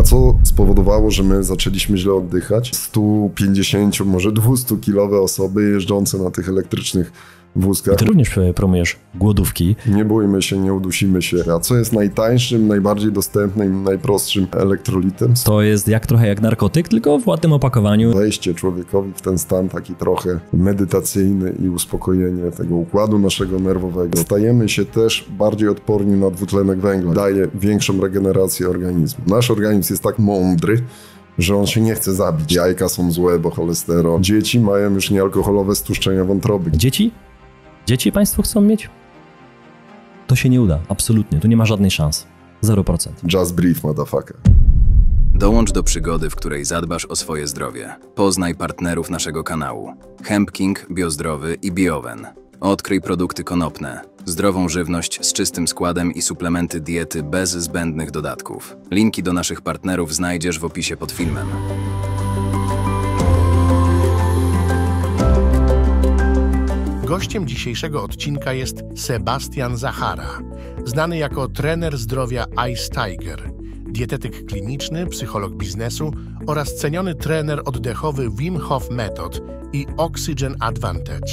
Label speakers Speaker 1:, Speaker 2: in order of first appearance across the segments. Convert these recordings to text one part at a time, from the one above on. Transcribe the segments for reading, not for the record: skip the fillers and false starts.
Speaker 1: co spowodowało, że my zaczęliśmy źle oddychać? 150, może 200-kilowe osoby jeżdżące na tych elektrycznych wózkach.
Speaker 2: I ty również promujesz głodówki.
Speaker 1: Nie bójmy się, nie udusimy się. A co jest najtańszym, najbardziej dostępnym, najprostszym elektrolitem?
Speaker 2: To jest trochę jak narkotyk, tylko w ładnym opakowaniu.
Speaker 1: Wejście człowiekowi w ten stan taki trochę medytacyjny i uspokojenie tego układu naszego nerwowego. Stajemy się też bardziej odporni na dwutlenek węgla. Daje większą regenerację organizmu. Nasz organizm jest tak mądry, że on się nie chce zabić. Jajka są złe, bo cholesterol. Dzieci mają już niealkoholowe stłuszczenia wątroby.
Speaker 2: Dzieci państwo chcą mieć? To się nie uda, absolutnie. Tu nie ma żadnej szans. 0%.
Speaker 1: Just breathe, motherfucker.
Speaker 3: Dołącz do przygody, w której zadbasz o swoje zdrowie. Poznaj partnerów naszego kanału. Hemp King, Biozdrowy i Biowen. Odkryj produkty konopne, zdrową żywność z czystym składem i suplementy diety bez zbędnych dodatków. Linki do naszych partnerów znajdziesz w opisie pod filmem.
Speaker 4: Gościem dzisiejszego odcinka jest Sebastian Zachara, znany jako trener zdrowia Ice Tiger, dietetyk kliniczny, psycholog biznesu oraz ceniony trener oddechowy Wim Hof Method i Oxygen Advantage.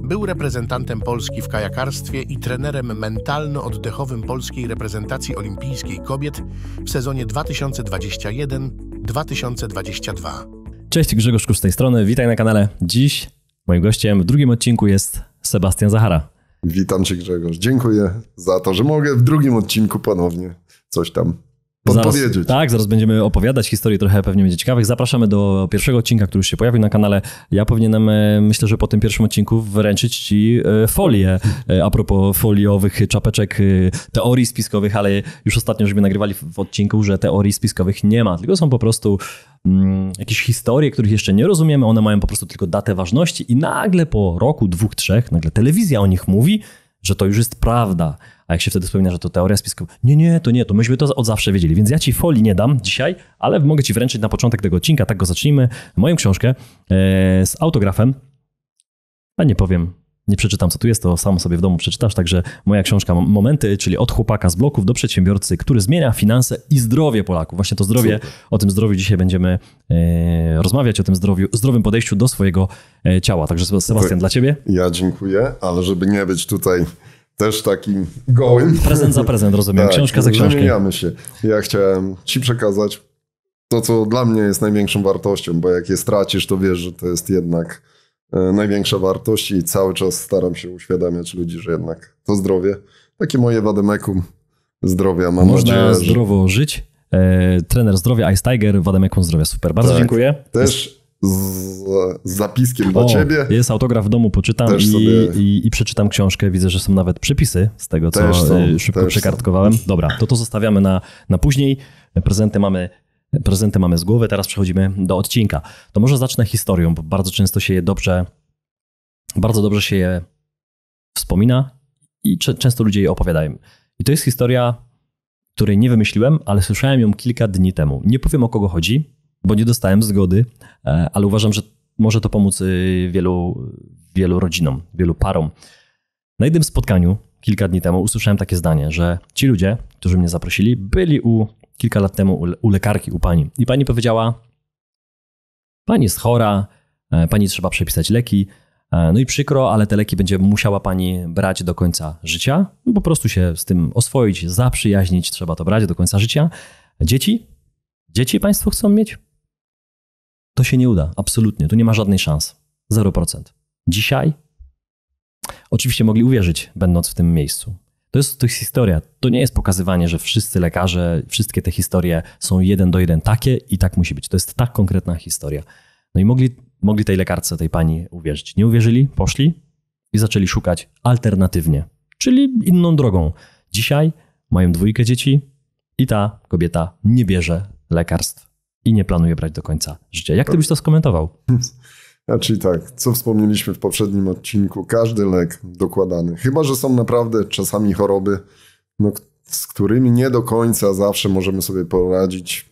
Speaker 4: Był reprezentantem Polski w kajakarstwie i trenerem mentalno-oddechowym polskiej reprezentacji olimpijskiej kobiet w sezonie 2021-2022.
Speaker 2: Cześć, Grzegorz Kusz z tej strony, witaj na kanale. Dziś moim gościem w drugim odcinku jest Sebastian Zachara.
Speaker 1: Witam Cię, Grzegorz. Dziękuję za to, że mogę w drugim odcinku ponownie coś tam podpowiedzieć.
Speaker 2: Zaraz będziemy opowiadać historii, trochę pewnie będzie ciekawych. Zapraszamy do pierwszego odcinka, który już się pojawił na kanale. Ja powinienem, myślę, że po tym pierwszym odcinku wręczyć Ci folię. A propos foliowych czapeczek, teorii spiskowych, ale już ostatnio żeśmy nagrywali w odcinku, że teorii spiskowych nie ma, tylko są po prostu jakieś historie, których jeszcze nie rozumiemy. One mają po prostu tylko datę ważności i nagle po roku, 2, 3, nagle telewizja o nich mówi, że to już jest prawda. A jak się wtedy wspomina, że to teoria spiskowa, to myśmy to od zawsze wiedzieli. Więc ja Ci folii nie dam dzisiaj, ale mogę Ci wręczyć na początek tego odcinka, tak go zacznijmy, moją książkę z autografem. A nie powiem, nie przeczytam, co tu jest, to sam sobie w domu przeczytasz. Także moja książka Momenty, czyli od chłopaka z bloków do przedsiębiorcy, który zmienia finanse i zdrowie Polaków. Właśnie to zdrowie, super. O tym zdrowiu dzisiaj będziemy rozmawiać, o tym zdrowym podejściu do swojego ciała. Także Sebastian, dla Ciebie.
Speaker 1: Ja dziękuję, ale żeby nie być tutaj też takim gołym.
Speaker 2: Prezent za prezent, rozumiem. Tak, książka za książkę.
Speaker 1: Wymieniamy się. Ja chciałem Ci przekazać to, co dla mnie jest największą wartością, bo jak je stracisz, to wiesz, że to jest jednak największa wartość i cały czas staram się uświadamiać ludzi, że jednak to zdrowie, takie moje wademekum zdrowia.
Speaker 2: Można zdrowo żyć. Trener zdrowia Ice Tiger, wademekum zdrowia. Super, bardzo dziękuję.
Speaker 1: Też z zapiskiem dla Ciebie.
Speaker 2: Jest autograf w domu, poczytam i przeczytam książkę. Widzę, że są nawet przepisy z tego, co szybko przekartkowałem. Dobra, to zostawiamy na później. Prezenty mamy z głowy, teraz przechodzimy do odcinka. To może zacznę historią, bo bardzo często się je bardzo dobrze się je wspomina i często ludzie jej opowiadają. I to jest historia, której nie wymyśliłem, ale słyszałem ją kilka dni temu. Nie powiem, o kogo chodzi, bo nie dostałem zgody, ale uważam, że może to pomóc wielu rodzinom, wielu parom. Na jednym spotkaniu kilka dni temu usłyszałem takie zdanie, że ci ludzie, którzy mnie zaprosili, byli kilka lat temu u lekarki, u pani. I pani powiedziała, pani jest chora, pani trzeba przepisać leki, no i przykro, ale te leki będzie musiała pani brać do końca życia. No po prostu się z tym oswoić, zaprzyjaźnić, trzeba to brać do końca życia. Dzieci państwo chcą mieć? To się nie uda, absolutnie. Tu nie ma żadnej szans. 0%. Dzisiaj oczywiście mogli uwierzyć, będąc w tym miejscu. To jest historia. To nie jest pokazywanie, że wszyscy lekarze, wszystkie te historie są 1 do 1 takie i tak musi być. To jest tak konkretna historia. No i mogli tej lekarce, tej pani uwierzyć. Nie uwierzyli, poszli i zaczęli szukać alternatywnie, czyli inną drogą. Dzisiaj mają 2 dzieci i ta kobieta nie bierze lekarstw i nie planuje brać do końca życia. Jak ty byś to skomentował?
Speaker 1: Znaczy tak, co wspomnieliśmy w poprzednim odcinku, każdy lek dokładany, chyba że są naprawdę czasami choroby, z którymi nie do końca zawsze możemy sobie poradzić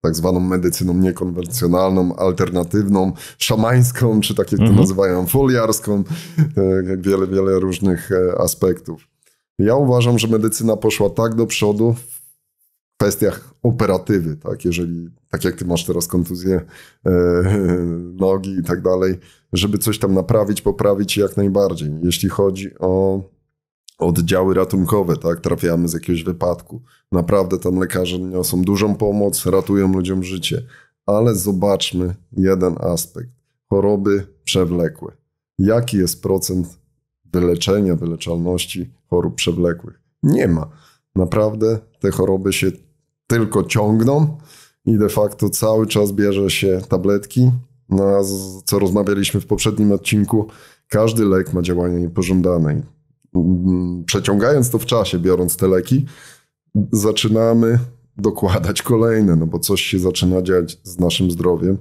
Speaker 1: tak zwaną medycyną niekonwencjonalną, alternatywną, szamańską, czy tak jak to nazywają, foliarską, wiele różnych aspektów. Ja uważam, że medycyna poszła tak do przodu w kwestiach operatywy, tak? Jeżeli, tak jak ty masz teraz kontuzję nogi i tak dalej, żeby coś tam naprawić, poprawić jak najbardziej. Jeśli chodzi o oddziały ratunkowe, tak? Trafiamy z jakiegoś wypadku. Naprawdę tam lekarze niosą dużą pomoc, ratują ludziom życie. Ale zobaczmy jeden aspekt. Choroby przewlekłe. Jaki jest procent wyleczenia, wyleczalności chorób przewlekłych? Nie ma. Naprawdę te choroby się tylko ciągną i de facto cały czas bierze się tabletki. Co rozmawialiśmy w poprzednim odcinku, każdy lek ma działanie niepożądane. Przeciągając to w czasie, biorąc te leki, zaczynamy dokładać kolejne, no bo coś się zaczyna dziać z naszym zdrowiem.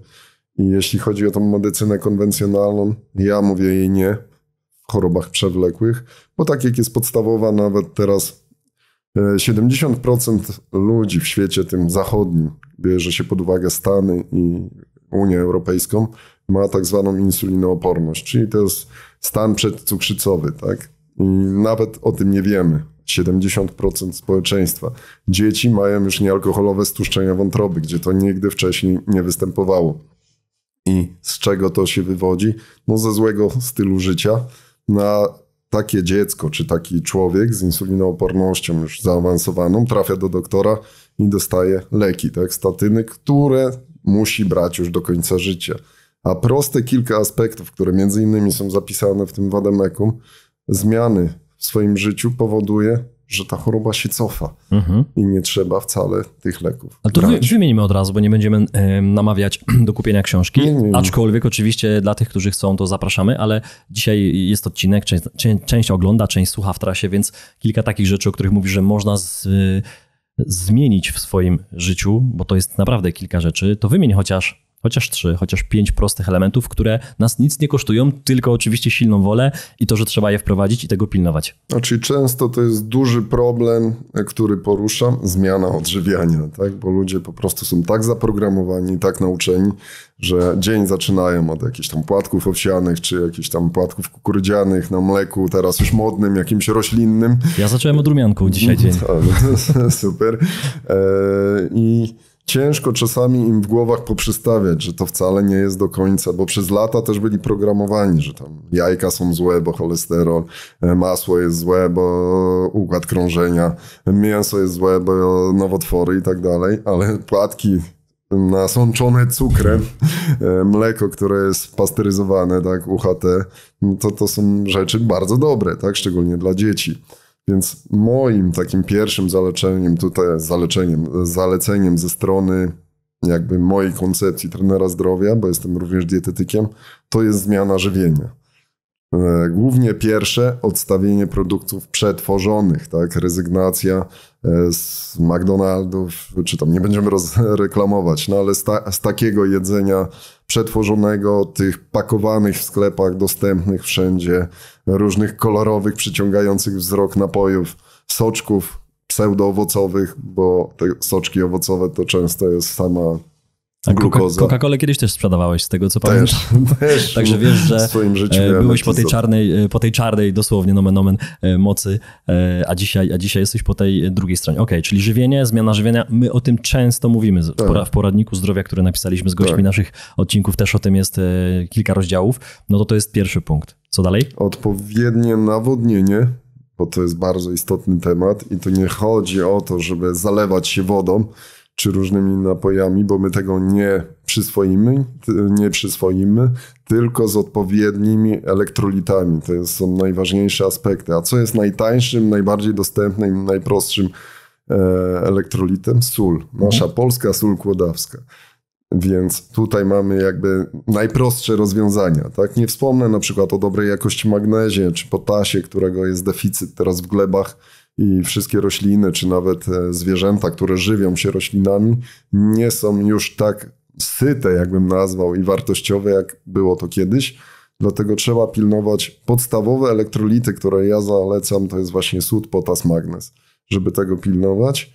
Speaker 1: I jeśli chodzi o tą medycynę konwencjonalną, ja mówię jej nie w chorobach przewlekłych, bo tak jak jest podstawowa, nawet teraz 70% ludzi w świecie tym zachodnim, bierze się pod uwagę Stany i Unię Europejską, ma tak zwaną insulinooporność, czyli to jest stan przedcukrzycowy, tak? I nawet o tym nie wiemy. 70% społeczeństwa. Dzieci mają już niealkoholowe stłuszczenia wątroby, gdzie to nigdy wcześniej nie występowało. I z czego to się wywodzi? No ze złego stylu życia. Na takie dziecko, czy taki człowiek z insulinoopornością już zaawansowaną trafia do doktora i dostaje leki, tak? Statyny, które musi brać już do końca życia. A proste kilka aspektów, które między innymi są zapisane w tym Vademekum, zmiany w swoim życiu powoduje, że ta choroba się cofa i nie trzeba wcale tych leków.
Speaker 2: Ale to wymienimy od razu, bo nie będziemy namawiać do kupienia książki. Nie. Aczkolwiek oczywiście dla tych, którzy chcą, to zapraszamy, ale dzisiaj jest odcinek, część ogląda, część słucha w trasie, więc kilka takich rzeczy, o których mówisz, że można zmienić w swoim życiu, bo to jest naprawdę kilka rzeczy, to wymień chociaż 3, chociaż 5 prostych elementów, które nas nic nie kosztują, tylko oczywiście silną wolę i to, że trzeba je wprowadzić i tego pilnować.
Speaker 1: Czyli często to jest duży problem, który poruszam, zmiana odżywiania, tak? Bo ludzie po prostu są tak zaprogramowani, tak nauczeni, że dzień zaczynają od jakichś tam płatków owsianych, czy jakichś tam płatków kukurydzianych na mleku, teraz już modnym, jakimś roślinnym.
Speaker 2: Ja zacząłem od rumianku dzisiaj dzień.
Speaker 1: Super. I ciężko czasami im w głowach poprzestawiać, że to wcale nie jest do końca, bo przez lata też byli programowani, że tam jajka są złe, bo cholesterol, masło jest złe, bo układ krążenia, mięso jest złe, bo nowotwory i tak dalej, ale płatki nasączone cukrem, mleko, które jest pasteryzowane, tak, UHT, to są rzeczy bardzo dobre, tak, szczególnie dla dzieci. Więc moim takim pierwszym zaleceniem ze strony jakby mojej koncepcji trenera zdrowia, bo jestem również dietetykiem, to jest zmiana żywienia. Głównie pierwsze, odstawienie produktów przetworzonych, tak? Rezygnacja z McDonaldów, czy tam nie będziemy reklamować, no ale z takiego jedzenia przetworzonego, tych pakowanych w sklepach, dostępnych wszędzie, różnych kolorowych, przyciągających wzrok napojów, soczków pseudoowocowych, bo te soczki owocowe to często jest sama glukoza.
Speaker 2: Coca-Colę kiedyś też sprzedawałeś, z tego co pamiętam.
Speaker 1: Też.
Speaker 2: Także wiesz, że
Speaker 1: w swoim życiu
Speaker 2: byłeś po tej czarnej dosłownie nomen omen mocy, a dzisiaj jesteś po tej drugiej stronie. Okej, czyli żywienie, zmiana żywienia. My o tym często mówimy w poradniku zdrowia, który napisaliśmy z gośćmi naszych odcinków. Też o tym jest kilka rozdziałów. No to jest pierwszy punkt. Co dalej?
Speaker 1: Odpowiednie nawodnienie, bo to jest bardzo istotny temat i tu nie chodzi o to, żeby zalewać się wodą, czy różnymi napojami, bo my tego nie przyswoimy, tylko z odpowiednimi elektrolitami. To są najważniejsze aspekty. A co jest najtańszym, najbardziej dostępnym, najprostszym elektrolitem? Sól. Nasza polska sól kłodawska. Więc tutaj mamy jakby najprostsze rozwiązania. Tak? Nie wspomnę na przykład o dobrej jakości magnezie czy potasie, którego jest deficyt teraz w glebach i wszystkie rośliny, czy nawet zwierzęta, które żywią się roślinami, nie są już tak syte, jakbym nazwał, i wartościowe, jak było to kiedyś. Dlatego trzeba pilnować podstawowe elektrolity, które ja zalecam, to jest właśnie sód, potas, magnez, żeby tego pilnować.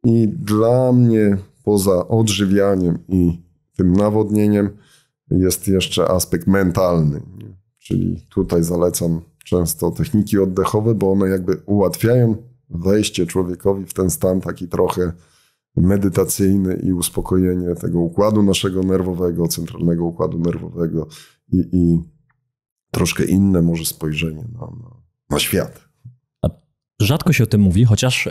Speaker 1: I dla mnie poza odżywianiem i tym nawodnieniem jest jeszcze aspekt mentalny. Czyli tutaj zalecam często techniki oddechowe, bo one jakby ułatwiają wejście człowiekowi w ten stan taki trochę medytacyjny i uspokojenie tego układu naszego nerwowego, centralnego układu nerwowego i troszkę inne może spojrzenie na świat.
Speaker 2: Rzadko się o tym mówi, chociaż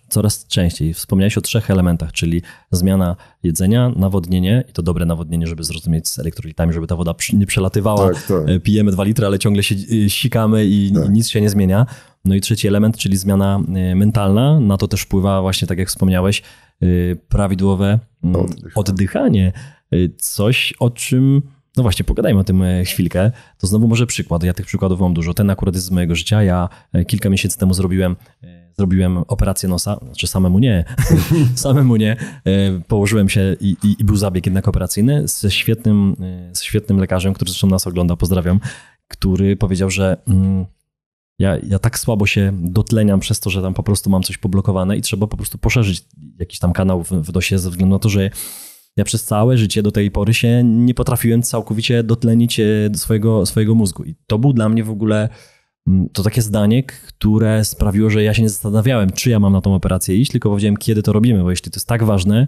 Speaker 2: coraz częściej. Wspomniałeś o 3 elementach, czyli zmiana jedzenia, nawodnienie i to dobre nawodnienie, żeby zrozumieć z elektrolitami, żeby ta woda nie przelatywała. Tak. Pijemy 2 litry, ale ciągle się sikamy i nic się nie zmienia. No i 3 element, czyli zmiana mentalna. Na to też wpływa właśnie, tak jak wspomniałeś, prawidłowe oddychanie. Coś, o czym... No właśnie, pogadajmy o tym chwilkę. To znowu może przykład. Ja tych przykładów mam dużo. Ten akurat jest z mojego życia. Ja kilka miesięcy temu zrobiłem operację nosa. Znaczy samemu nie. Położyłem się i był zabieg jednak operacyjny z świetnym lekarzem, który zresztą nas ogląda, pozdrawiam, który powiedział, że ja tak słabo się dotleniam przez to, że tam po prostu mam coś poblokowane i trzeba po prostu poszerzyć jakiś tam kanał w nosie ze względu na to, że ja przez całe życie do tej pory się nie potrafiłem całkowicie dotlenić swojego mózgu. I to był dla mnie w ogóle to takie zdanie, które sprawiło, że ja się nie zastanawiałem, czy ja mam na tą operację iść, tylko powiedziałem, kiedy to robimy, bo jeśli to jest tak ważne,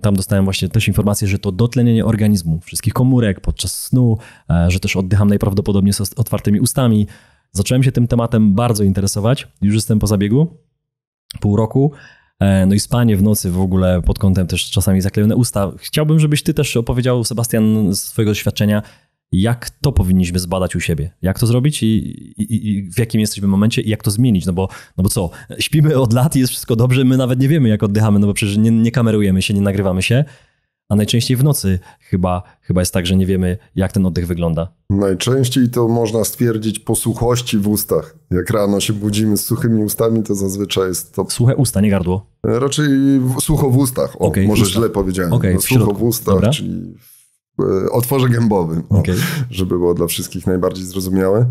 Speaker 2: tam dostałem właśnie też informację, że to dotlenienie organizmu, wszystkich komórek podczas snu, że też oddycham najprawdopodobniej z otwartymi ustami. Zacząłem się tym tematem bardzo interesować. Już jestem po zabiegu, pół roku. No i spanie w nocy w ogóle pod kątem też czasami zaklejone usta. Chciałbym, żebyś ty też opowiedział, Sebastian, z swojego doświadczenia, jak to powinniśmy zbadać u siebie. Jak to zrobić i w jakim jesteśmy momencie i jak to zmienić. No bo co, śpimy od lat i jest wszystko dobrze, my nawet nie wiemy, jak oddychamy, no bo przecież nie kamerujemy się, nie nagrywamy się. A najczęściej w nocy chyba jest tak, że nie wiemy, jak ten oddech wygląda.
Speaker 1: Najczęściej to można stwierdzić po suchości w ustach. Jak rano się budzimy z suchymi ustami, to zazwyczaj jest to...
Speaker 2: Suche usta, nie gardło?
Speaker 1: Raczej sucho w ustach. Może usta. Źle powiedziałem. Sucho w ustach, dobra. Czyli w otworze gębowym, żeby było dla wszystkich najbardziej zrozumiałe.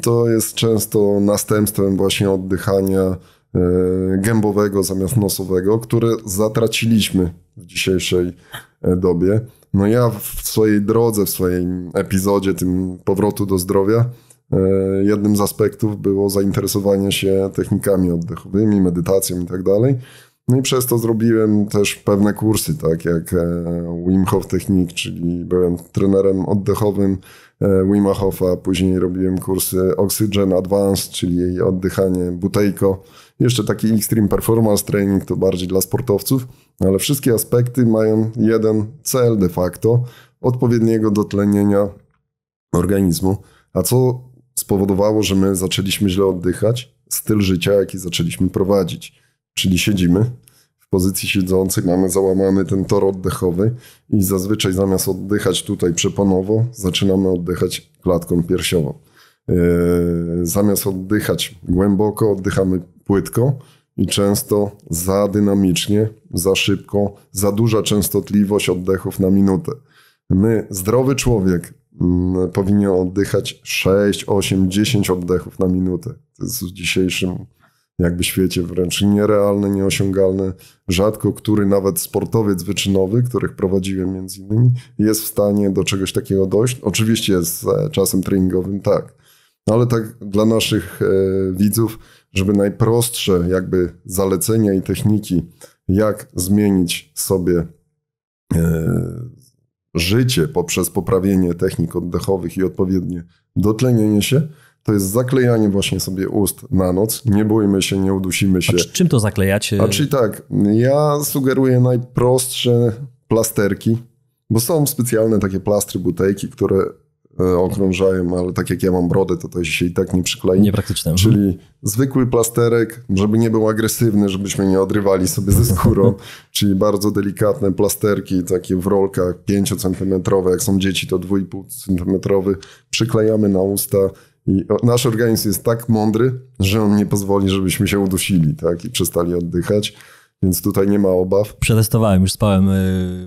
Speaker 1: To jest często następstwem właśnie oddychania gębowego zamiast nosowego, które zatraciliśmy w dzisiejszej dobie. No ja w swojej drodze, w swoim epizodzie tym powrotu do zdrowia, jednym z aspektów było zainteresowanie się technikami oddechowymi, medytacją i tak dalej. No i przez to zrobiłem też pewne kursy, tak jak Wim Hof Technique, czyli byłem trenerem oddechowym Wima Hofa, później robiłem kursy Oxygen Advanced, czyli oddychanie Buteyko. Jeszcze taki Extreme Performance Training to bardziej dla sportowców, ale wszystkie aspekty mają jeden cel de facto, odpowiedniego dotlenienia organizmu. A co spowodowało, że my zaczęliśmy źle oddychać? Styl życia, jaki zaczęliśmy prowadzić. Czyli siedzimy w pozycji siedzącej, mamy załamany ten tor oddechowy i zazwyczaj zamiast oddychać tutaj przeponowo, zaczynamy oddychać klatką piersiową. Zamiast oddychać głęboko, oddychamy płytko i często za dynamicznie, za szybko, za duża częstotliwość oddechów na minutę. Zdrowy człowiek powinien oddychać 6, 8, 10 oddechów na minutę. To jest w dzisiejszym świecie wręcz nierealne, nieosiągalne. Rzadko który nawet sportowiec wyczynowy, których prowadziłem między innymi, jest w stanie do czegoś takiego dojść. Oczywiście z czasem treningowym tak. Ale tak dla naszych widzów, żeby najprostsze zalecenia i techniki, jak zmienić sobie życie poprzez poprawienie technik oddechowych i odpowiednie dotlenienie się, to jest zaklejanie właśnie sobie ust na noc. Nie bójmy się, nie udusimy się.
Speaker 2: A czym to zaklejać?
Speaker 1: Czyli tak, ja sugeruję najprostsze plasterki, bo są specjalne takie plastry, butejki, które okrążają, ale tak jak ja mam brodę, to się i tak nie przyklei.
Speaker 2: Niepraktyczne.
Speaker 1: Czyli zwykły plasterek, żeby nie był agresywny, żebyśmy nie odrywali sobie ze skórą, czyli bardzo delikatne plasterki, takie w rolkach 5-centymetrowe, jak są dzieci to 2,5-centymetrowy, przyklejamy na usta i nasz organizm jest tak mądry, że on nie pozwoli, żebyśmy się udusili, tak, i przestali oddychać. Więc tutaj nie ma obaw.
Speaker 2: Przetestowałem, już spałem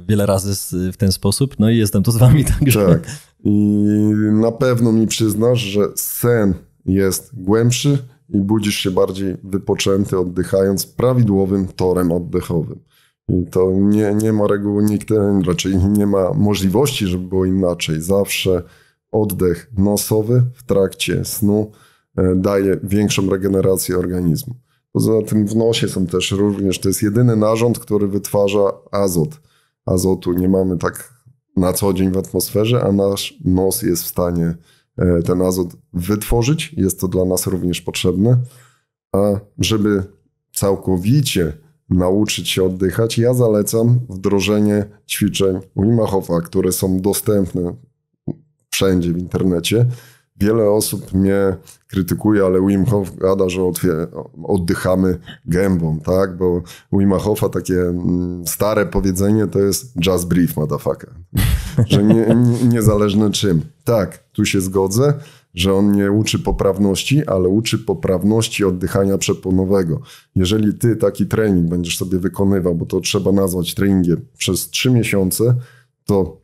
Speaker 2: wiele razy w ten sposób, no i jestem tu z wami. Także...
Speaker 1: Tak. I na pewno mi przyznasz, że sen jest głębszy i budzisz się bardziej wypoczęty, oddychając prawidłowym torem oddechowym. I to nie ma reguły nigdy, raczej nie ma możliwości, żeby było inaczej. Zawsze oddech nosowy w trakcie snu daje większą regenerację organizmu. Poza tym w nosie są też również, to jest jedyny narząd, który wytwarza azot. Azotu nie mamy tak na co dzień w atmosferze, a nasz nos jest w stanie ten azot wytworzyć. Jest to dla nas również potrzebne. A żeby całkowicie nauczyć się oddychać, ja zalecam wdrożenie ćwiczeń Wima Hofa, które są dostępne wszędzie w internecie. Wiele osób mnie krytykuje, ale Wim Hof gada, że oddychamy gębą, tak? Bo Wima Hofa takie stare powiedzenie to jest just breathe, motherfucker. Że niezależne czym. Tak, tu się zgodzę, że on nie uczy poprawności, ale uczy poprawności oddychania przeponowego. Jeżeli ty taki trening będziesz sobie wykonywał, bo to trzeba nazwać treningiem, przez 3 miesiące, to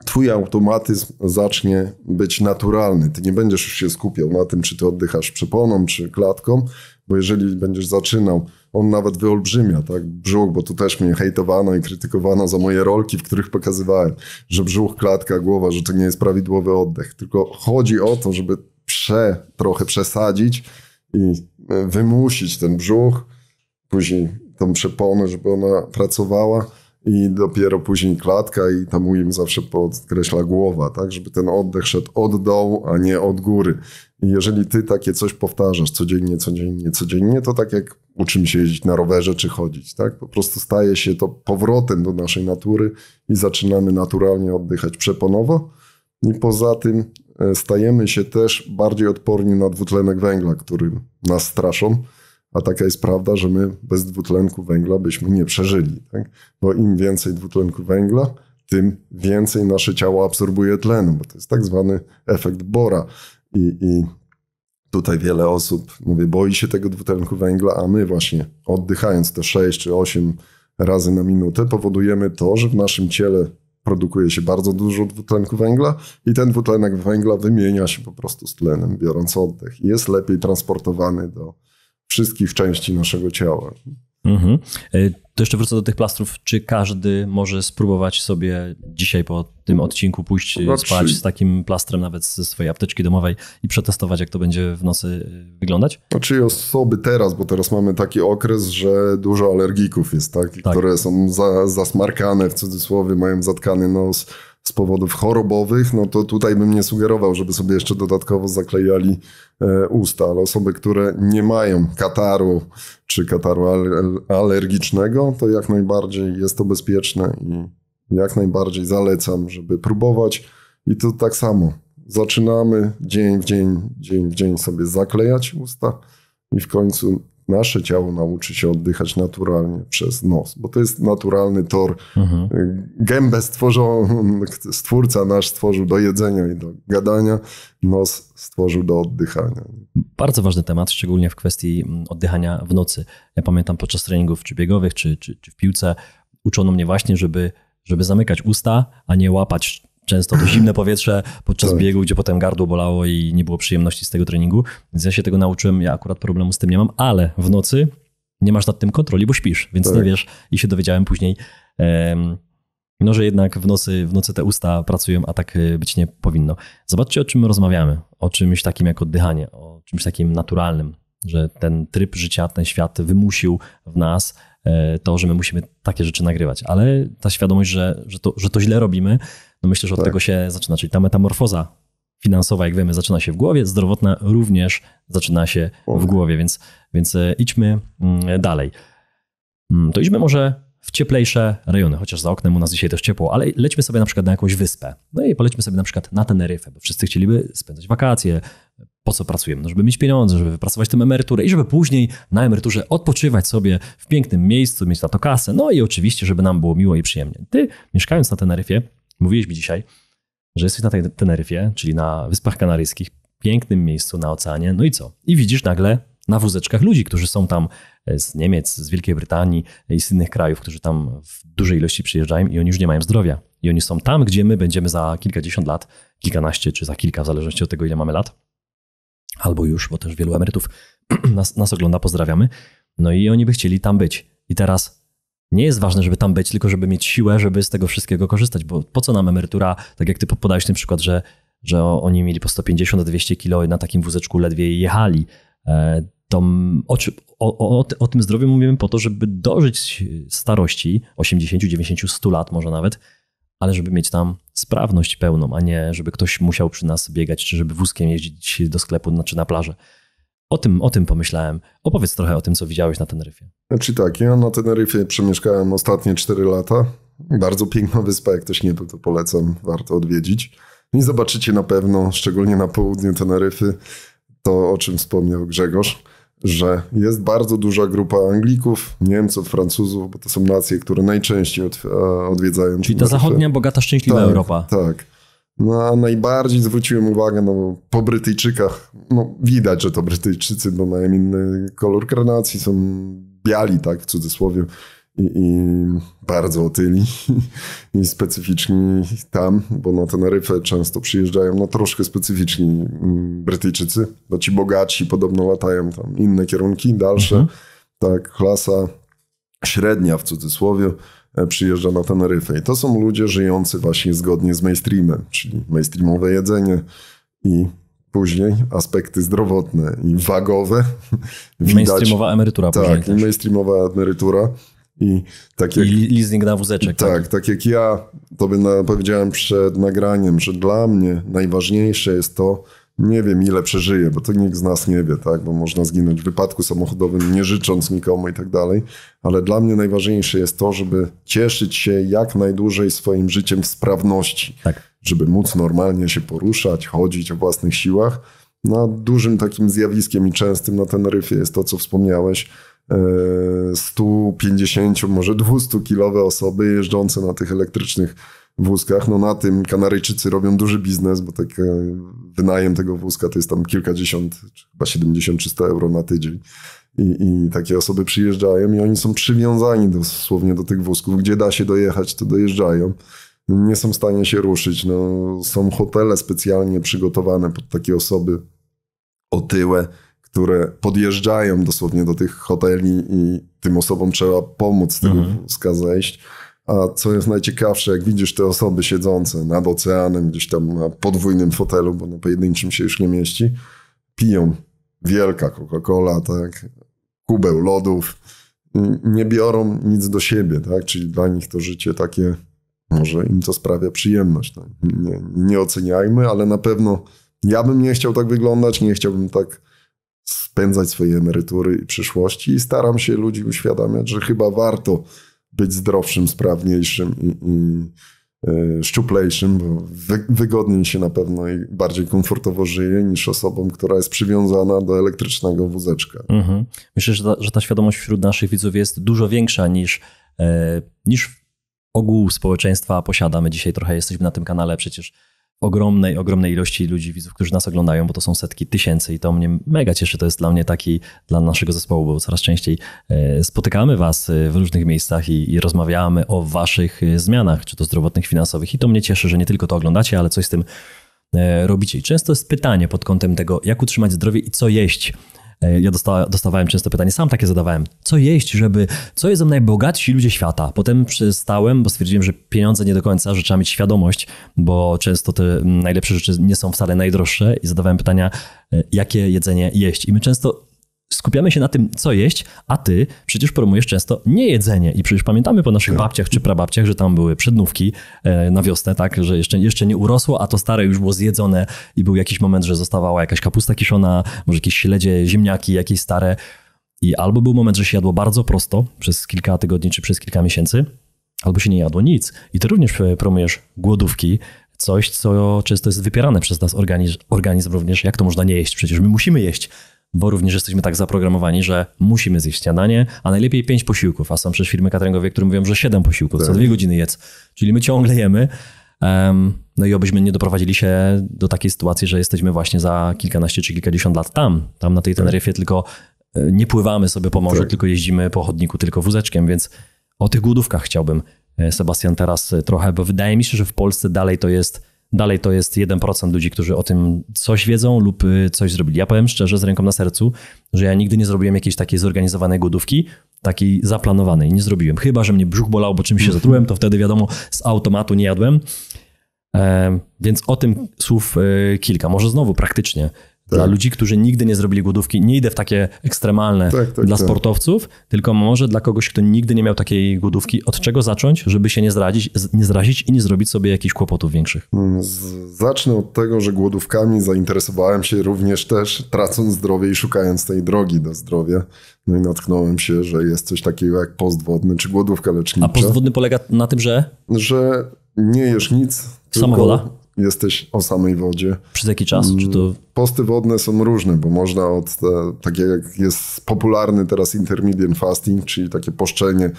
Speaker 1: twój automatyzm zacznie być naturalny. Ty nie będziesz już się skupiał na tym, czy ty oddychasz przeponą, czy klatką, bo jeżeli będziesz zaczynał, on nawet wyolbrzymia, tak, brzuch, bo tu też mnie hejtowano i krytykowano za moje rolki, w których pokazywałem, że brzuch, klatka, głowa, że to nie jest prawidłowy oddech. Tylko chodzi o to, żeby trochę przesadzić i wymusić ten brzuch, później tą przeponę, żeby ona pracowała, i dopiero później klatka i tam Wim zawsze podkreśla głowa, tak, żeby ten oddech szedł od dołu, a nie od góry. I jeżeli ty takie coś powtarzasz codziennie, to tak jak uczymy się jeździć na rowerze czy chodzić, tak, po prostu staje się to powrotem do naszej natury i zaczynamy naturalnie oddychać przeponowo i poza tym stajemy się też bardziej odporni na dwutlenek węgla, który nas straszą. A taka jest prawda, że my bez dwutlenku węgla byśmy nie przeżyli. Tak? Bo im więcej dwutlenku węgla, tym więcej nasze ciało absorbuje tlenu, bo to jest tak zwany efekt Bora. I tutaj wiele osób, boi się tego dwutlenku węgla, a my właśnie oddychając te 6 czy 8 razy na minutę powodujemy to, że w naszym ciele produkuje się bardzo dużo dwutlenku węgla i ten dwutlenek węgla wymienia się po prostu z tlenem, biorąc oddech. I jest lepiej transportowany do wszystkich części naszego ciała.
Speaker 2: Mhm. To jeszcze wrócę do tych plastrów. Czy każdy może spróbować sobie dzisiaj po tym odcinku pójść spać z takim plastrem nawet ze swojej apteczki domowej i przetestować, jak to będzie w nocy wyglądać?
Speaker 1: Znaczy osoby teraz, bo teraz mamy taki okres, że dużo alergików jest, tak? Które są zasmarkane, w cudzysłowie, mają zatkany nos z powodów chorobowych, no to tutaj bym nie sugerował, żeby sobie jeszcze dodatkowo zaklejali usta, ale osoby, które nie mają kataru czy kataru alergicznego, to jak najbardziej jest to bezpieczne i jak najbardziej zalecam, żeby próbować. I to tak samo. Zaczynamy dzień w dzień sobie zaklejać usta i w końcu nasze ciało nauczy się oddychać naturalnie przez nos, bo to jest naturalny tor. Gębę Stwórca nasz stworzył do jedzenia i do gadania, nos stworzył do oddychania. Bardzo
Speaker 2: ważny temat, szczególnie w kwestii oddychania w nocy. Ja pamiętam podczas treningów czy biegowych, czy w piłce uczono mnie właśnie, żeby zamykać usta, a nie łapać często to zimne powietrze podczas biegu, gdzie potem gardło bolało i nie było przyjemności z tego treningu. Więc ja się tego nauczyłem, ja akurat problemu z tym nie mam, ale w nocy nie masz nad tym kontroli, bo śpisz, więc nie wiesz. I się dowiedziałem później, że jednak w nocy te usta pracują, a tak być nie powinno. Zobaczcie, o czym my rozmawiamy. O czymś takim jak oddychanie, o czymś takim naturalnym, że ten tryb życia, ten świat wymusił w nas to, że my musimy takie rzeczy nagrywać. Ale ta świadomość, że to źle robimy, no myślę, że od tego się zaczyna. Czyli ta metamorfoza finansowa, jak wiemy, zaczyna się w głowie, zdrowotna również zaczyna się w głowie, więc idźmy dalej. To idźmy może w cieplejsze rejony, chociaż za oknem u nas dzisiaj też ciepło, ale lećmy sobie na przykład na jakąś wyspę. No i polećmy sobie na przykład na Teneryfę, bo wszyscy chcieliby spędzać wakacje. Po co pracujemy? No, żeby mieć pieniądze, żeby wypracować tę emeryturę i żeby później na emeryturze odpoczywać sobie w pięknym miejscu, mieć na to kasę. No i oczywiście, żeby nam było miło i przyjemnie. Ty, mieszkając na Teneryfie, mówiłeś mi dzisiaj, że jesteś na tej Teneryfie, czyli na Wyspach Kanaryjskich, pięknym miejscu na oceanie. No i co? I widzisz nagle na wózeczkach ludzi, którzy są tam z Niemiec, z Wielkiej Brytanii i z innych krajów, którzy tam w dużej ilości przyjeżdżają i oni już nie mają zdrowia. I oni są tam, gdzie my będziemy za kilkadziesiąt lat, kilkanaście czy za kilka, w zależności od tego, ile mamy lat. Albo już, bo też wielu emerytów nas ogląda, pozdrawiamy. No i oni by chcieli tam być. I teraz nie jest ważne, żeby tam być, tylko żeby mieć siłę, żeby z tego wszystkiego korzystać, bo po co nam emerytura, tak jak ty podałeś ten przykład, że oni mieli po 150-200 kilo i na takim wózeczku ledwie jechali. to o tym zdrowiu mówimy po to, żeby dożyć starości 80, 90, 100 lat może nawet, ale żeby mieć tam sprawność pełną, a nie żeby ktoś musiał przy nas biegać, czy żeby wózkiem jeździć do sklepu czy na plażę. O tym pomyślałem. Opowiedz trochę o tym, co widziałeś na Teneryfie.
Speaker 1: Znaczy tak, ja na Teneryfie przemieszkałem ostatnie 4 lata. Bardzo piękna wyspa, jak ktoś nie był, to polecam, warto odwiedzić. I zobaczycie na pewno, szczególnie na południu Teneryfy, to o czym wspomniał Grzegorz, że jest bardzo duża grupa Anglików, Niemców, Francuzów, bo to są nacje, które najczęściej odwiedzają.
Speaker 2: Czyli ta zachodnia, bogata, szczęśliwa Europa.
Speaker 1: Tak. No, a najbardziej zwróciłem uwagę po Brytyjczykach. No, widać, że to Brytyjczycy, bo mają inny kolor karnacji, są biali, tak, w cudzysłowie, i bardzo otyli i specyficzni tam, bo na Teneryfę często przyjeżdżają troszkę specyficzni Brytyjczycy, bo ci bogaci podobno latają tam inne kierunki, dalsze. Tak, klasa średnia w cudzysłowie przyjeżdża na Teneryfę. I to są ludzie żyjący właśnie zgodnie z mainstreamem, czyli mainstreamowe jedzenie i później aspekty zdrowotne i wagowe.
Speaker 2: Mainstreamowa emerytura.
Speaker 1: Tak, i mainstreamowa emerytura. I
Speaker 2: leasing na wózeczek.
Speaker 1: Tak jak ja tobie powiedziałem przed nagraniem, że dla mnie najważniejsze jest to, nie wiem ile przeżyję, bo to nikt z nas nie wie, tak, bo można zginąć w wypadku samochodowym, nie życząc nikomu i tak dalej, ale dla mnie najważniejsze jest to, żeby cieszyć się jak najdłużej swoim życiem w sprawności, żeby móc normalnie się poruszać, chodzić o własnych siłach. No, dużym takim zjawiskiem i częstym na Teneryfie jest to, co wspomniałeś, 150, może 200-kilowe osoby jeżdżące na tych elektrycznych wózkach. No na tym Kanaryjczycy robią duży biznes, bo wynajem tego wózka to jest tam kilkadziesiąt, chyba 70-300 euro na tydzień. I takie osoby przyjeżdżają i oni są przywiązani dosłownie do tych wózków. Gdzie da się dojechać, to dojeżdżają. Nie są w stanie się ruszyć. No, są hotele specjalnie przygotowane pod takie osoby otyłe, które podjeżdżają dosłownie do tych hoteli i tym osobom trzeba pomóc z tego wózka zejść. A co jest najciekawsze, jak widzisz te osoby siedzące nad oceanem, gdzieś tam na podwójnym fotelu, bo na pojedynczym się już nie mieści, piją wielka Coca-Cola, tak, kubeł lodów, nie biorą nic do siebie, tak, czyli dla nich to życie takie, może im to sprawia przyjemność. No, nie oceniajmy, ale na pewno ja bym nie chciał tak wyglądać, nie chciałbym tak spędzać swojej emerytury i przyszłości i staram się ludzi uświadamiać, że chyba warto być zdrowszym, sprawniejszym i szczuplejszym, bo wygodniej się na pewno i bardziej komfortowo żyje niż osobą, która jest przywiązana do elektrycznego wózeczka.
Speaker 2: Myślę, że ta świadomość wśród naszych widzów jest dużo większa niż ogół społeczeństwa posiada. My dzisiaj trochę jesteśmy na tym kanale przecież ogromnej ilości ludzi, widzów, którzy nas oglądają, bo to są setki tysięcy i to mnie mega cieszy. To jest dla mnie dla naszego zespołu, bo coraz częściej spotykamy was w różnych miejscach i rozmawiamy o waszych zmianach, czy to zdrowotnych, finansowych i to mnie cieszy, że nie tylko to oglądacie, ale coś z tym robicie. I często jest pytanie pod kątem tego, jak utrzymać zdrowie i co jeść. Ja dostawałem często pytanie, sam takie zadawałem. Co jedzą najbogatsi ludzie świata? Potem przestałem, bo stwierdziłem, że pieniądze nie do końca, że trzeba mieć świadomość, bo często te najlepsze rzeczy nie są wcale najdroższe i zadawałem pytania, jakie jedzenie jeść. I my często skupiamy się na tym, co jeść, a ty przecież promujesz często niejedzenie. I przecież pamiętamy po naszych babciach czy prababciach, że tam były przednówki na wiosnę, tak, że jeszcze nie urosło, a to stare już było zjedzone i był jakiś moment, że zostawała jakaś kapusta kiszona, może jakieś śledzie, ziemniaki, jakieś stare. I albo był moment, że się jadło bardzo prosto przez kilka tygodni czy przez kilka miesięcy, albo się nie jadło nic. I ty również promujesz głodówki, coś, co często jest wypierane przez nas organizm również. Jak to można nie jeść? Przecież my musimy jeść. Bo również jesteśmy tak zaprogramowani, że musimy zjeść śniadanie, a najlepiej 5 posiłków, a są przecież firmy cateringowe, które mówią, że 7 posiłków, co 2 godziny jedz. Czyli my ciągle jemy. No i obyśmy nie doprowadzili się do takiej sytuacji, że jesteśmy właśnie za kilkanaście czy kilkadziesiąt lat tam na tej Teneryfie, tylko nie pływamy sobie po morzu, tylko jeździmy po chodniku tylko wózeczkiem, więc o tych głodówkach chciałbym, Sebastian, teraz trochę, bo wydaje mi się, że w Polsce dalej to jest 1% ludzi, którzy o tym coś wiedzą lub coś zrobili. Ja powiem szczerze, z ręką na sercu, że ja nigdy nie zrobiłem jakiejś takiej zorganizowanej głodówki, takiej zaplanowanej. Nie zrobiłem. Chyba że mnie brzuch bolał, bo czymś się zatrułem, to wtedy wiadomo, z automatu nie jadłem. Więc o tym słów kilka. Może znowu praktycznie. Dla ludzi, którzy nigdy nie zrobili głodówki, nie idę w takie ekstremalne dla sportowców, tylko może dla kogoś, kto nigdy nie miał takiej głodówki, od czego zacząć, żeby się nie zrazić i nie zrobić sobie jakichś kłopotów większych?
Speaker 1: Zacznę od tego, że głodówkami zainteresowałem się również też tracąc zdrowie i szukając tej drogi do zdrowia. No i natknąłem się, że jest coś takiego jak post wodny czy głodówka lecznicza.
Speaker 2: A post wodny polega na tym, że
Speaker 1: nie jesz nic,
Speaker 2: sama woda?
Speaker 1: Jesteś o samej wodzie.
Speaker 2: Przez jaki czas? Czy to...
Speaker 1: Posty wodne są różne, bo można takie jak jest popularny teraz intermittent fasting, czyli takie poszczenie,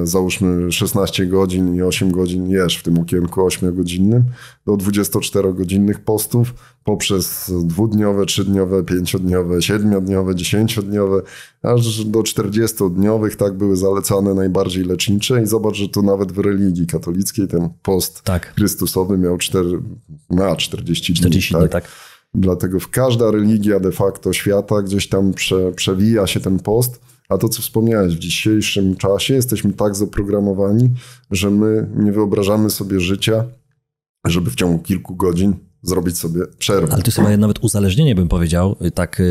Speaker 1: załóżmy 16 godzin i 8 godzin jesz w tym okienku 8-godzinnym, do 24-godzinnych postów, poprzez 2-dniowe, 3-dniowe, 5-dniowe, 7-dniowe, 10-dniowe, aż do 40-dniowych, tak były zalecane najbardziej lecznicze i zobacz, że to nawet w religii katolickiej ten post chrystusowy miał 40 dni.
Speaker 2: 40 dni, tak.
Speaker 1: Dlatego każda religia de facto świata gdzieś tam przewija się ten post. A to, co wspomniałeś, w dzisiejszym czasie jesteśmy tak zaprogramowani, że my nie wyobrażamy sobie życia, żeby w ciągu kilku godzin zrobić sobie przerwę.
Speaker 2: Ale to jest chyba nawet uzależnienie, bym powiedział. Tak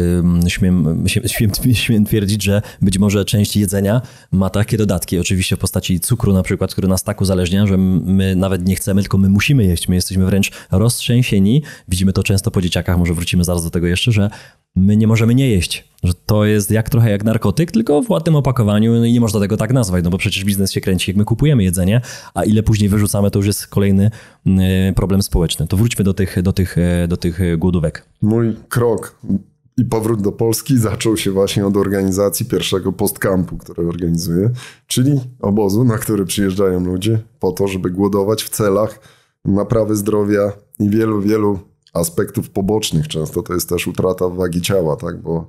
Speaker 2: śmiem twierdzić, że być może część jedzenia ma takie dodatki, oczywiście w postaci cukru na przykład, który nas tak uzależnia, że my nawet nie chcemy, tylko my musimy jeść. My jesteśmy wręcz roztrzęsieni. Widzimy to często po dzieciakach, może wrócimy zaraz do tego jeszcze, że my nie możemy nie jeść. Że to jest trochę jak narkotyk, tylko w ładnym opakowaniu i nie można tego tak nazwać, no bo przecież biznes się kręci, jak my kupujemy jedzenie, a ile później wyrzucamy, to już jest kolejny problem społeczny. To wróćmy do tych głodówek.
Speaker 1: Mój krok i powrót do Polski zaczął się właśnie od organizacji pierwszego postkampu, który organizuję, czyli obozu, na który przyjeżdżają ludzie po to, żeby głodować w celach naprawy zdrowia i wielu aspektów pobocznych. Często to jest też utrata wagi ciała, tak? Bo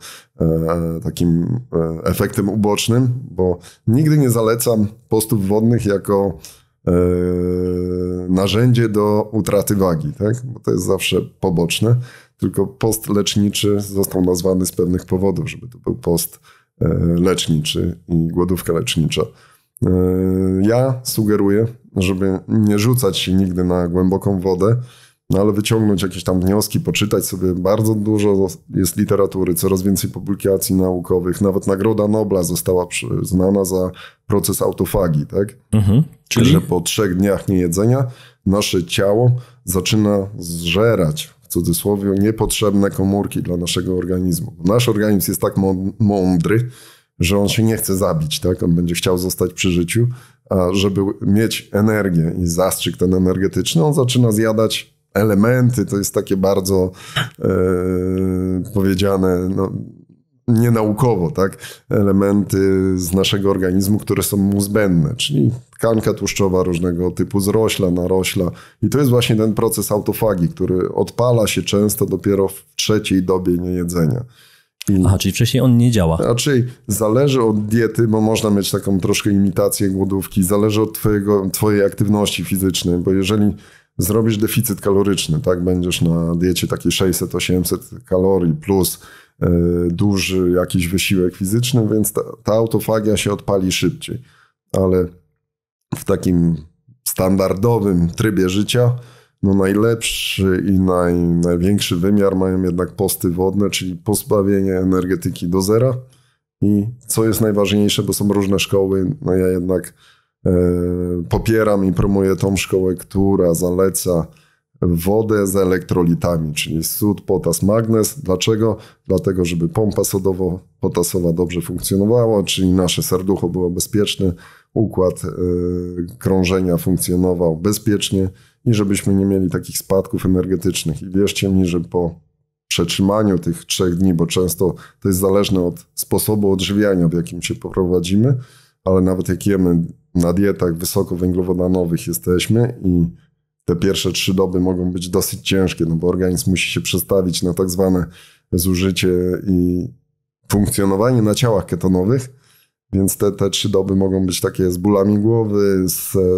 Speaker 1: takim efektem ubocznym, bo nigdy nie zalecam postów wodnych jako narzędzie do utraty wagi, tak? Bo to jest zawsze poboczne, tylko post leczniczy został nazwany z pewnych powodów, żeby to był post leczniczy i głodówka lecznicza. Ja sugeruję, żeby nie rzucać się nigdy na głęboką wodę, no ale wyciągnąć jakieś tam wnioski, poczytać sobie. Bardzo dużo jest literatury, coraz więcej publikacji naukowych. Nawet Nagroda Nobla została przyznana za proces autofagii, tak?
Speaker 2: Czyli?
Speaker 1: Że po 3 dniach niejedzenia nasze ciało zaczyna zżerać, w cudzysłowie, niepotrzebne komórki dla naszego organizmu. Nasz organizm jest tak mądry, że on się nie chce zabić, tak? On będzie chciał zostać przy życiu, a żeby mieć energię i zastrzyk ten energetyczny, on zaczyna zjadać elementy, to jest takie bardzo powiedziane nienaukowo, tak? Elementy z naszego organizmu, które są mu zbędne, czyli tkanka tłuszczowa różnego typu, zrośla, narośla. I to jest właśnie ten proces autofagii, który odpala się często dopiero w 3. dobie niejedzenia.
Speaker 2: Czyli wcześniej on nie działa.
Speaker 1: Raczej zależy od diety, bo można mieć taką troszkę imitację głodówki, zależy od twojej aktywności fizycznej, bo jeżeli zrobisz deficyt kaloryczny, tak, będziesz na diecie takiej 600-800 kalorii plus duży jakiś wysiłek fizyczny, więc ta autofagia się odpali szybciej. Ale w takim standardowym trybie życia najlepszy i największy wymiar mają jednak posty wodne, czyli pozbawienie energetyki do zera. I co jest najważniejsze, bo są różne szkoły, ja jednak popieram i promuję tą szkołę, która zaleca wodę z elektrolitami, czyli sód, potas, magnez. Dlaczego? Dlatego, żeby pompa sodowo-potasowa dobrze funkcjonowała, czyli nasze serducho było bezpieczne, układ krążenia funkcjonował bezpiecznie i żebyśmy nie mieli takich spadków energetycznych. I wierzcie mi, że po przetrzymaniu tych 3 dni, bo często to jest zależne od sposobu odżywiania, w jakim się poprowadzimy, ale nawet jak jemy na dietach wysokowęglowodanowych jesteśmy i te pierwsze 3 doby mogą być dosyć ciężkie, bo organizm musi się przestawić na tak zwane zużycie i funkcjonowanie na ciałach ketonowych, więc te 3 doby mogą być takie z bólami głowy,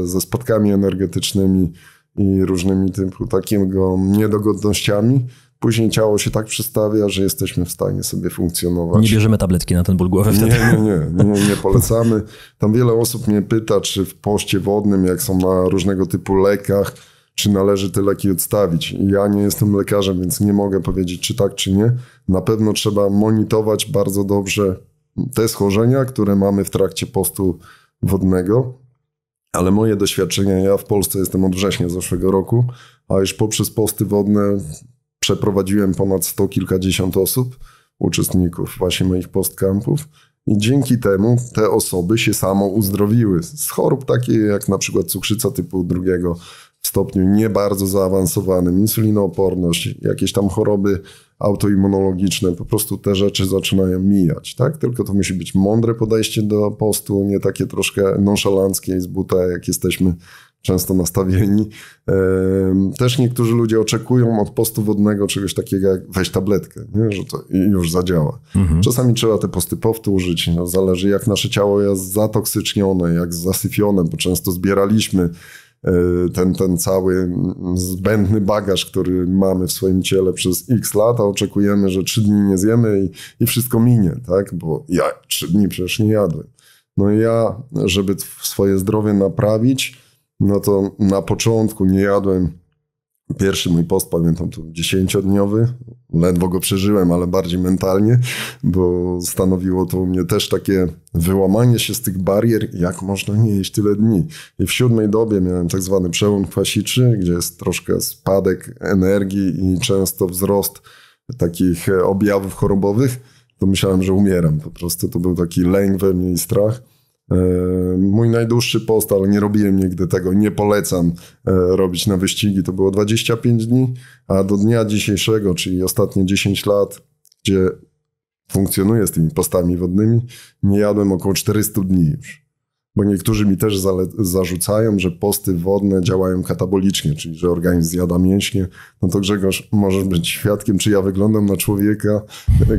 Speaker 1: ze spadkami energetycznymi i różnymi typu takiego niedogodnościami. Później ciało się tak przestawia, że jesteśmy w stanie sobie funkcjonować.
Speaker 2: Nie bierzemy tabletki na ten ból głowy wtedy?
Speaker 1: Nie polecamy. Tam wiele osób mnie pyta, czy w poście wodnym, jak są na różnego typu lekach, czy należy te leki odstawić. Ja nie jestem lekarzem, więc nie mogę powiedzieć, czy tak, czy nie. Na pewno trzeba monitorować bardzo dobrze te schorzenia, które mamy w trakcie postu wodnego. Ale moje doświadczenia, ja w Polsce jestem od września zeszłego roku, a już poprzez posty wodne przeprowadziłem ponad 100 kilkadziesiąt osób, uczestników właśnie moich postkampów. I dzięki temu te osoby się samo uzdrowiły z chorób takich jak na przykład cukrzyca typu 2 w stopniu nie bardzo zaawansowanym, insulinooporność, jakieś tam choroby autoimmunologiczne, po prostu te rzeczy zaczynają mijać, tak? Tylko to musi być mądre podejście do postu, nie takie troszkę nonszalanckie i z buta, jak jesteśmy często nastawieni. Też niektórzy ludzie oczekują od postu wodnego czegoś takiego jak weź tabletkę, nie? Że to już zadziała. Czasami trzeba te posty powtórzyć, no, zależy jak nasze ciało jest zatoksycznione, jak zasyfione, bo często zbieraliśmy ten cały zbędny bagaż, który mamy w swoim ciele przez x lat, a oczekujemy, że 3 dni nie zjemy i wszystko minie, tak? Bo ja 3 dni przecież nie jadłem. No i ja, żeby swoje zdrowie naprawić, no to na początku nie jadłem. Pierwszy mój post, pamiętam, to 10-dniowy. Ledwo go przeżyłem, ale bardziej mentalnie, bo stanowiło to u mnie też takie wyłamanie się z tych barier, jak można nie jeść tyle dni. I w 7. dobie miałem tak zwany przełom kwasiczy, gdzie jest troszkę spadek energii i często wzrost takich objawów chorobowych. To myślałem, że umieram po prostu. To był taki lęk we mnie i strach. Mój najdłuższy post, ale nie robiłem nigdy tego, nie polecam robić na wyścigi, to było 25 dni, a do dnia dzisiejszego, czyli ostatnie 10 lat, gdzie funkcjonuję z tymi postami wodnymi, nie jadłem około 400 dni już. Bo niektórzy mi też zarzucają, że posty wodne działają katabolicznie, czyli że organizm zjada mięśnie. No to Grzegorz, możesz być świadkiem, czy ja wyglądam na człowieka,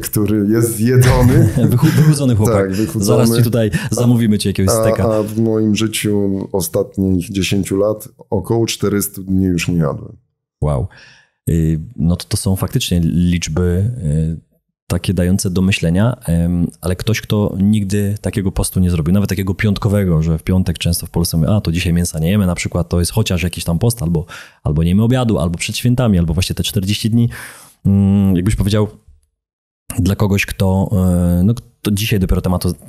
Speaker 1: który jest zjedzony.
Speaker 2: Wychudzony chłopak.
Speaker 1: Tak, wychudzony.
Speaker 2: Zaraz ci tutaj zamówimy ci jakiegoś steka.
Speaker 1: A w moim życiu ostatnich 10 lat około 400 dni już nie jadłem.
Speaker 2: Wow. No to są faktycznie liczby takie dające do myślenia, ale ktoś, kto nigdy takiego postu nie zrobił, nawet takiego piątkowego, że w piątek często w Polsce mówią, a to dzisiaj mięsa nie jemy, na przykład to jest chociaż jakiś tam post, albo nie jemy obiadu, albo przed świętami, albo właśnie te 40 dni. Jakbyś powiedział dla kogoś, kto dzisiaj dopiero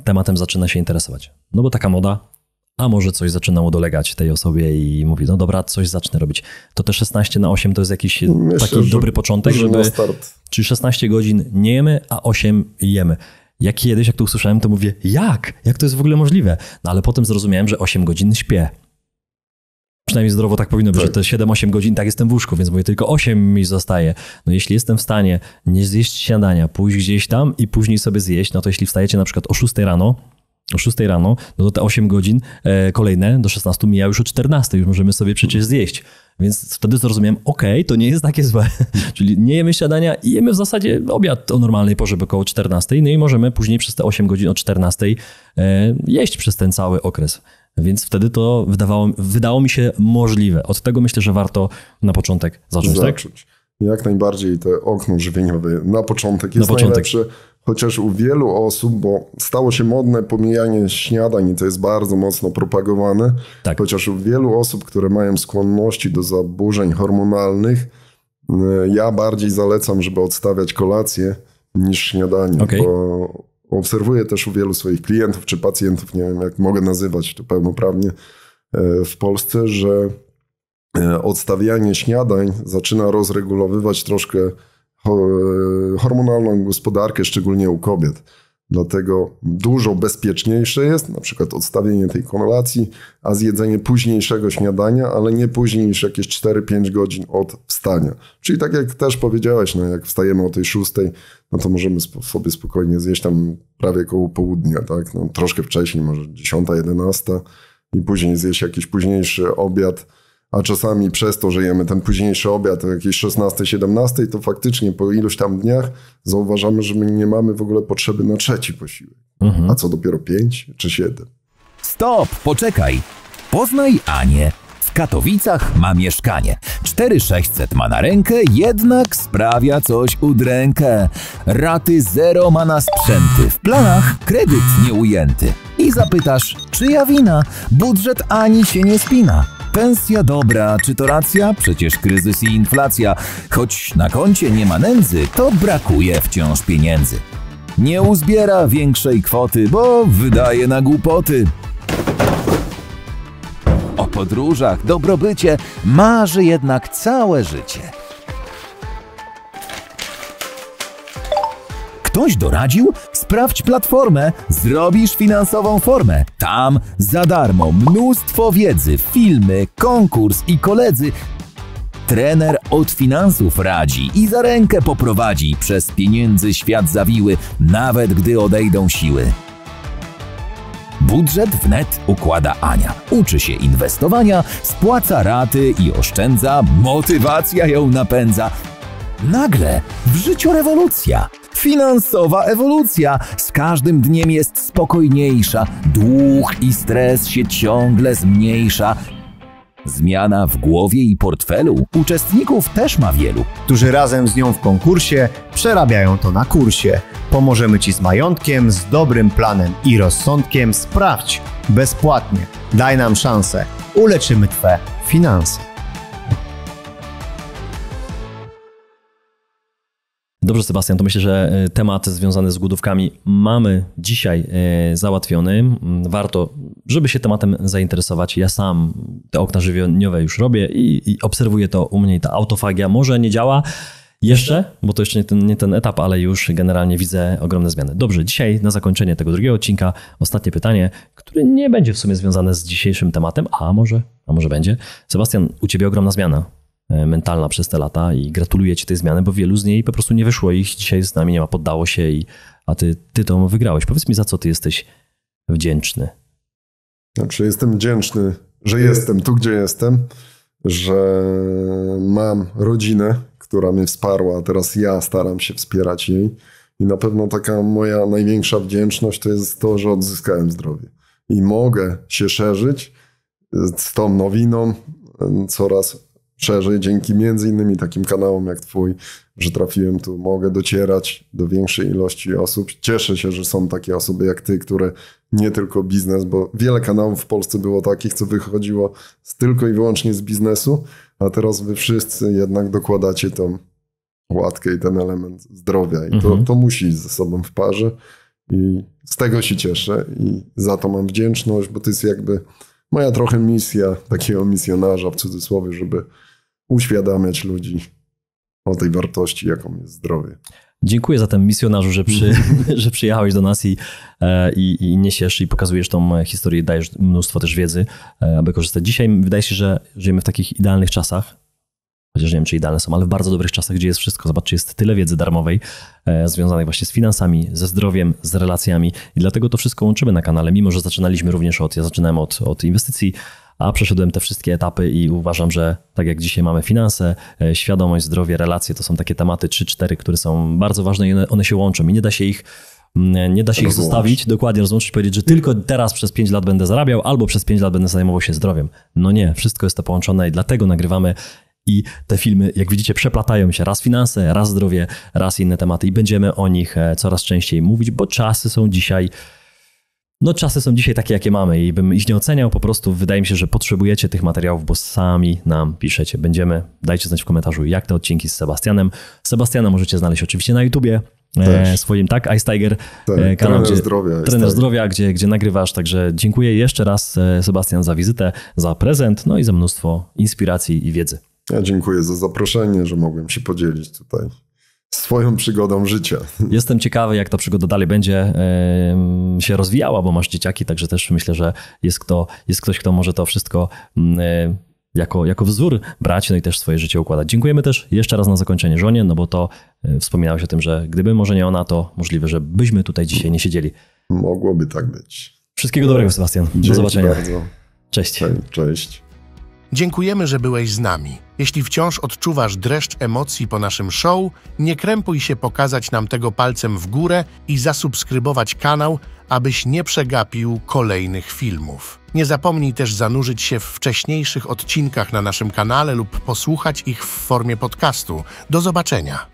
Speaker 2: tematem zaczyna się interesować. No bo taka moda, a może coś zaczynało dolegać tej osobie i mówi, no dobra, coś zacznę robić. To te 16/8 to jest jakiś taki dobry początek, żeby... Czyli 16 godzin nie jemy, a 8 jemy. Jak kiedyś, jak to usłyszałem, to mówię, jak? Jak to jest w ogóle możliwe? No ale potem zrozumiałem, że 8 godzin śpię. Przynajmniej zdrowo tak powinno być, że te 7-8 godzin tak jestem w łóżku, więc mówię, tylko 8 mi zostaje. No jeśli jestem w stanie nie zjeść śniadania, pójść gdzieś tam i później sobie zjeść, no to jeśli wstajecie na przykład o 6 rano, no to te 8 godzin kolejne do 16 mija już o 14, już możemy sobie przecież zjeść. Więc wtedy zrozumiałem, to nie jest takie złe. Czyli nie jemy śniadania i jemy w zasadzie obiad o normalnej porze, około 14, no i możemy później przez te 8 godzin o 14 jeść przez ten cały okres. Więc wtedy to wydało mi się możliwe. Od tego myślę, że warto na początek zacząć. Tak?
Speaker 1: Jak najbardziej te okno żywieniowe na początek jest najlepsze. Chociaż u wielu osób, bo stało się modne pomijanie śniadań i to jest bardzo mocno propagowane, tak. Chociaż u wielu osób, które mają skłonności do zaburzeń hormonalnych, ja bardziej zalecam, żeby odstawiać kolację niż śniadanie, bo obserwuję też u wielu swoich klientów czy pacjentów, nie wiem jak mogę nazywać to pełnoprawnie w Polsce, że odstawianie śniadań zaczyna rozregulowywać troszkę hormonalną gospodarkę, szczególnie u kobiet. Dlatego dużo bezpieczniejsze jest na przykład odstawienie tej kolacji, a zjedzenie późniejszego śniadania, ale nie później niż jakieś 4-5 godzin od wstania. Czyli tak jak też powiedziałeś, no jak wstajemy o tej 6, no to możemy sobie spokojnie zjeść tam prawie koło południa, tak? No, troszkę wcześniej, może 10, 11 i później zjeść jakiś późniejszy obiad. A czasami przez to, że jemy ten późniejszy obiad o jakieś 16, 17, to faktycznie po iluś tam dniach zauważamy, że my nie mamy w ogóle potrzeby na trzeci posiłek. A co dopiero 5 czy 7?
Speaker 5: Stop, poczekaj. Poznaj Anię. W Katowicach ma mieszkanie. 4600 ma na rękę, jednak sprawia coś udrękę. Raty 0 ma na sprzęty. W planach kredyt nieujęty. I zapytasz, czyja wina? Budżet Ani się nie spina. Pensja dobra, czy to racja? Przecież kryzys i inflacja. Choć na koncie nie ma nędzy, to brakuje wciąż pieniędzy. Nie uzbiera większej kwoty, bo wydaje na głupoty. O podróżach, dobrobycie marzy jednak całe życie. Ktoś doradził? Sprawdź platformę, zrobisz finansową formę. Tam za darmo mnóstwo wiedzy, filmy, konkurs i koledzy. Trener od finansów radzi i za rękę poprowadzi. Przez pieniędzy świat zawiły, nawet gdy odejdą siły. Budżet wnet układa Ania. Uczy się inwestowania, spłaca raty i oszczędza. Motywacja ją napędza. Nagle w życiu rewolucja. Finansowa ewolucja. Z każdym dniem jest spokojniejsza. Dług i stres się ciągle zmniejsza. Zmiana w głowie i portfelu. Uczestników też ma wielu.
Speaker 6: Którzy razem z nią w konkursie przerabiają to na kursie. Pomożemy Ci z majątkiem, z dobrym planem i rozsądkiem. Sprawdź bezpłatnie. Daj nam szansę. Uleczymy Twe finanse.
Speaker 2: Dobrze, Sebastian, to myślę, że temat związany z głodówkami mamy dzisiaj załatwiony. Warto, żeby się tematem zainteresować. Ja sam te okna żywieniowe już robię i obserwuję to u mnie. Ta autofagia może nie działa jeszcze, bo to jeszcze nie ten etap, ale już generalnie widzę ogromne zmiany. Dobrze, dzisiaj na zakończenie tego drugiego odcinka ostatnie pytanie, które nie będzie w sumie związane z dzisiejszym tematem, a może będzie. Sebastian, u Ciebie ogromna zmiana mentalna przez te lata i gratuluję Ci tej zmiany, bo wielu z niej po prostu nie wyszło i dzisiaj z nami nie ma, poddało się, a ty to wygrałeś. Powiedz mi, za co Ty jesteś wdzięczny?
Speaker 1: Znaczy jestem wdzięczny, że jestem tu, gdzie jestem, że mam rodzinę, która mnie wsparła, a teraz ja staram się wspierać jej i na pewno taka moja największa wdzięczność to jest to, że odzyskałem zdrowie i mogę się szerzyć z tą nowiną coraz szerzej, dzięki między innymi takim kanałom jak Twój, że trafiłem tu, mogę docierać do większej ilości osób. Cieszę się, że są takie osoby jak Ty, które nie tylko biznes, bo wiele kanałów w Polsce było takich, co wychodziło tylko i wyłącznie z biznesu, a teraz Wy wszyscy jednak dokładacie tą łatkę i ten element zdrowia i to musi iść ze sobą w parze i z tego się cieszę i za to mam wdzięczność, bo to jest jakby moja trochę misja, takiego misjonarza w cudzysłowie, żeby uświadamiać ludzi o tej wartości, jaką jest zdrowie.
Speaker 2: Dziękuję zatem misjonarzu, że przyjechałeś do nas i niesiesz i pokazujesz tą historię, dajesz mnóstwo też wiedzy, aby korzystać. Dzisiaj wydaje się, że żyjemy w takich idealnych czasach, chociaż nie wiem, czy idealne są, ale w bardzo dobrych czasach, gdzie jest wszystko. Zobaczcie, jest tyle wiedzy darmowej związanej właśnie z finansami, ze zdrowiem, z relacjami i dlatego to wszystko łączymy na kanale, mimo że zaczynaliśmy również ja zaczynałem od inwestycji, a przeszedłem te wszystkie etapy i uważam, że tak jak dzisiaj mamy finanse, świadomość, zdrowie, relacje, to są takie tematy 3-4, które są bardzo ważne i one się łączą i nie da się ich zostawić, dokładnie rozłączyć, powiedzieć, że tylko teraz przez 5 lat będę zarabiał albo przez 5 lat będę zajmował się zdrowiem. No nie, wszystko jest to połączone i dlatego nagrywamy i te filmy, jak widzicie, przeplatają się. Raz finanse, raz zdrowie, raz inne tematy i będziemy o nich coraz częściej mówić, bo czasy są dzisiaj takie, jakie mamy i bym ich nie oceniał, po prostu wydaje mi się, że potrzebujecie tych materiałów, bo sami nam piszecie. Dajcie znać w komentarzu, jak te odcinki z Sebastianem. Sebastiana możecie znaleźć oczywiście na YouTubie, swoim, tak? Ice Tiger, kanał, Trener Zdrowia, gdzie nagrywasz, także dziękuję jeszcze raz, Sebastian, za wizytę, za prezent, no i za mnóstwo inspiracji i wiedzy.
Speaker 1: Ja dziękuję za zaproszenie, że mogłem się podzielić tutaj swoją przygodą życia. Jestem ciekawy, jak ta przygoda dalej będzie się rozwijała, bo masz dzieciaki, także też myślę, że jest ktoś, kto może to wszystko jako wzór brać, no i też swoje życie układać. Dziękujemy też jeszcze raz na zakończenie żonie, no bo to wspominałeś o tym, że gdyby może nie ona, to możliwe, że byśmy tutaj dzisiaj nie siedzieli. Mogłoby tak być. Wszystkiego dobrego, Sebastian. Do zobaczenia. Bardzo. Cześć. Cześć.
Speaker 4: Dziękujemy, że byłeś z nami. Jeśli wciąż odczuwasz dreszcz emocji po naszym show, nie krępuj się pokazać nam tego palcem w górę i zasubskrybować kanał, abyś nie przegapił kolejnych filmów. Nie zapomnij też zanurzyć się w wcześniejszych odcinkach na naszym kanale lub posłuchać ich w formie podcastu. Do zobaczenia!